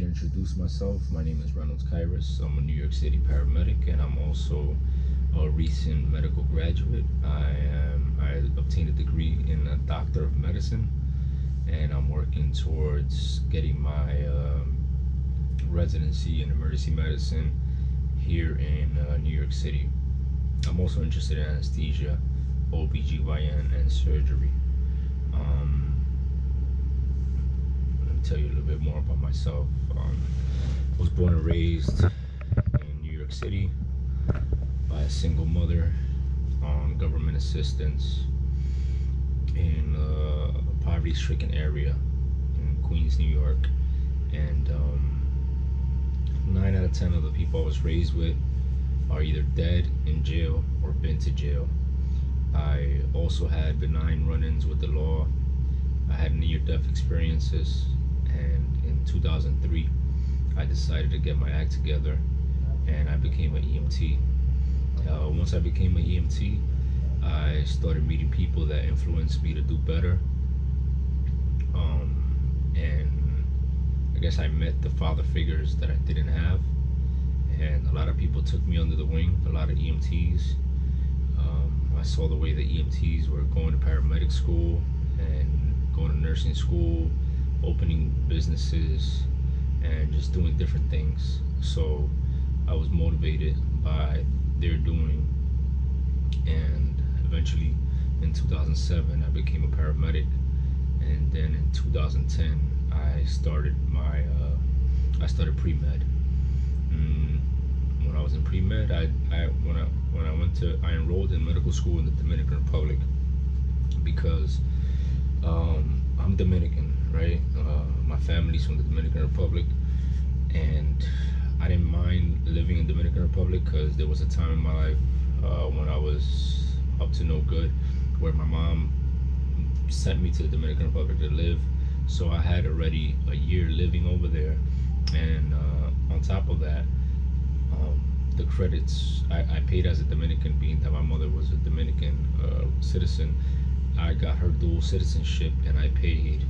introduce myself. My name is Reynolds Kairus. I'm a New York City paramedic, and I'm also a recent medical graduate. I obtained a degree in a Doctor of Medicine, and I'm working towards getting my residency in emergency medicine here in New York City. I'm also interested in anesthesia, OBGYN, and surgery. Let me tell you a little bit more about myself. I was born and raised in New York City by a single mother on government assistance in a poverty-stricken area in Queens, New York. And 9 out of 10 of the people I was raised with are either dead, in jail, or been to jail. I also had benign run-ins with the law. I had near-death experiences, and in 2003 I decided to get my act together and I became an EMT. Once I became an EMT, I started meeting people that influenced me to do better, and I guess I met the father figures that I didn't have, and a lot of people took me under the wing, a lot of EMTs. I saw the way the EMTs were going to paramedic school and going to nursing school, opening businesses, and just doing different things. So I was motivated by their doing, and eventually in 2007 I became a paramedic, and then in 2010 I started pre-med. When I was in pre-med, I enrolled in medical school in the Dominican Republic because I'm Dominican, right? My family's from the Dominican Republic, and I didn't mind living in Dominican Republic because there was a time in my life when I was up to no good, where my mom sent me to the Dominican Republic to live. So I had already a year living over there, and on top of that, the credits I paid as a Dominican, being that my mother was a Dominican citizen. I got her dual citizenship, and I paid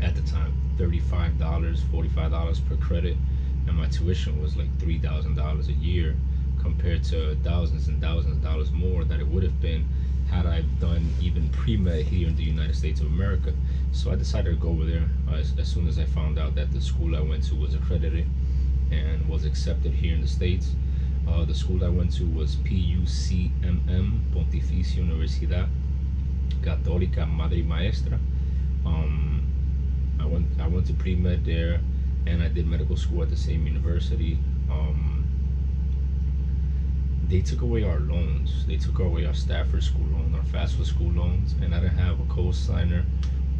at the time $35, $45 per credit, and my tuition was like $3,000 a year, compared to thousands and thousands of dollars more that it would have been had I done even pre-med here in the United States of America. So I decided to go over there as soon as I found out that the school I went to was accredited and was accepted here in the States. The school I went to was PUCMM, Pontificia Universidad Católica Madre Maestra. I went to pre-med there, and I did medical school at the same university. They took away our loans. They took away our Stafford school loan, our FAFSA school loans, and I didn't have a co-signer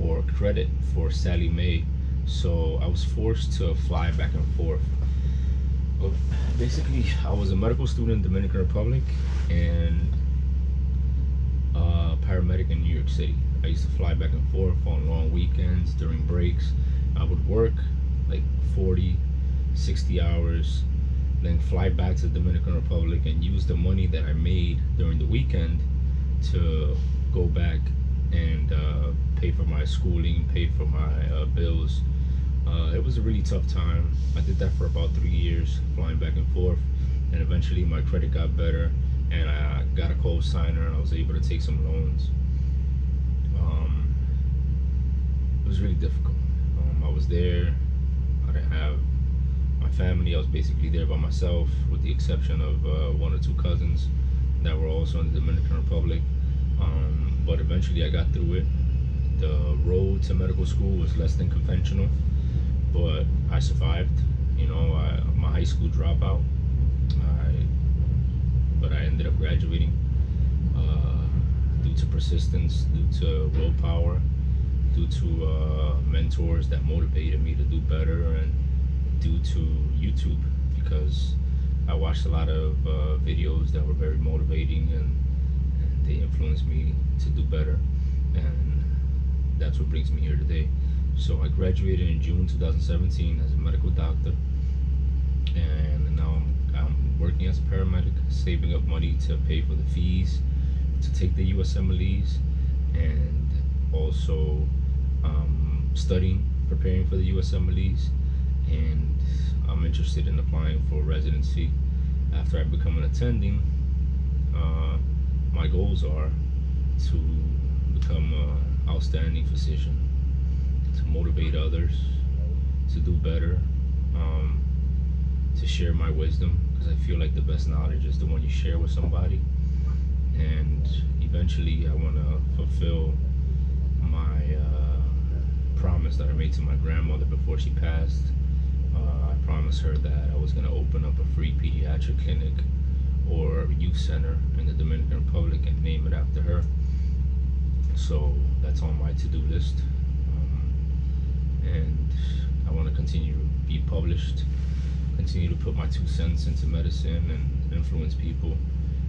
or credit for Sally Mae, so I was forced to fly back and forth. But basically, I was a medical student in the Dominican Republic and a paramedic in New York City. I used to fly back and forth on long weekends, during breaks. I would work like 40, 60 hours, then fly back to the Dominican Republic and use the money that I made during the weekend to go back and pay for my schooling, pay for my bills. It was a really tough time. I did that for about 3 years, flying back and forth, and eventually my credit got better, and I got a co-signer, and I was able to take some loans. It was really difficult. I was there. I didn't have my family. I was basically there by myself, with the exception of 1 or 2 cousins that were also in the Dominican Republic. But eventually I got through it. The road to medical school was less than conventional, but I survived. You know, I'm a high school dropout, but I ended up graduating due to persistence, due to willpower, due to mentors that motivated me to do better, and due to YouTube, because I watched a lot of videos that were very motivating, and they influenced me to do better, and that's what brings me here today. So I graduated in June 2017 as a medical doctor, and now I'm working as a paramedic, saving up money to pay for the fees to take the USMLEs, and also studying, preparing for the USMLEs, and I'm interested in applying for residency. After I become an attending, my goals are to become an outstanding physician, to motivate others to do better, to share my wisdom, because I feel like the best knowledge is the one you share with somebody. And eventually I want to fulfill my promise that I made to my grandmother before she passed. I promised her that I was going to open up a free pediatric clinic or youth center in the Dominican Republic and name it after her. So that's on my to-do list. And I want to continue to be published, continue to put my 2 cents into medicine and influence people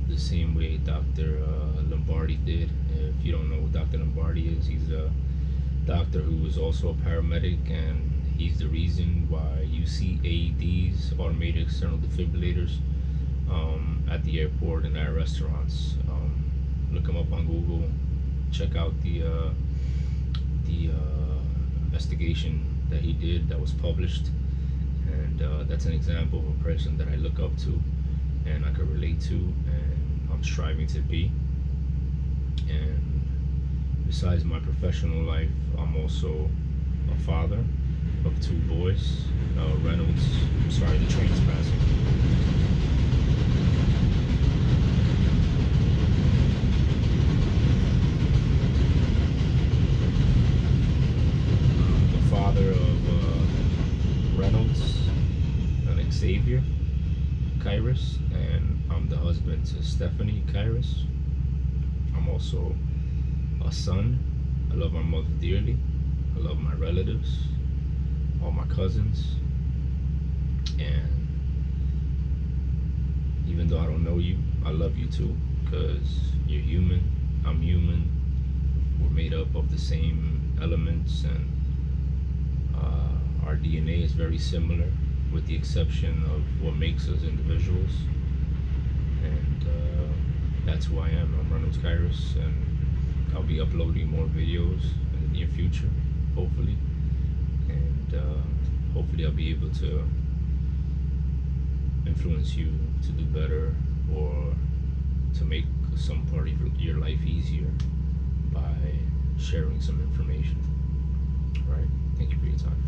the same way Dr. Lombardi did. If you don't know who Dr. Lombardi is, he's a doctor who was also a paramedic, and he's the reason why you see AEDs, automated external defibrillators, at the airport and at restaurants. Look him up on Google. Check out the investigation that he did that was published, and that's an example of a person that I look up to and I could relate to, and I'm striving to be. And besides my professional life, I'm also a father of 2 boys. Reynolds, I'm sorry, the train is passing. The father of Reynolds and Xavier Kairus, and I'm the husband to Stephanie Kairus. I'm also a son. I love my mother dearly. I love my relatives, all my cousins, and even though I don't know you, I love you too, because you're human, I'm human, we're made up of the same elements, and our DNA is very similar, with the exception of what makes us individuals. And that's who I am. I'm Reynolds Kairus, and I'll be uploading more videos in the near future, hopefully. And hopefully I'll be able to influence you to do better, or to make some part of your life easier by sharing some information. All right? Thank you for your time.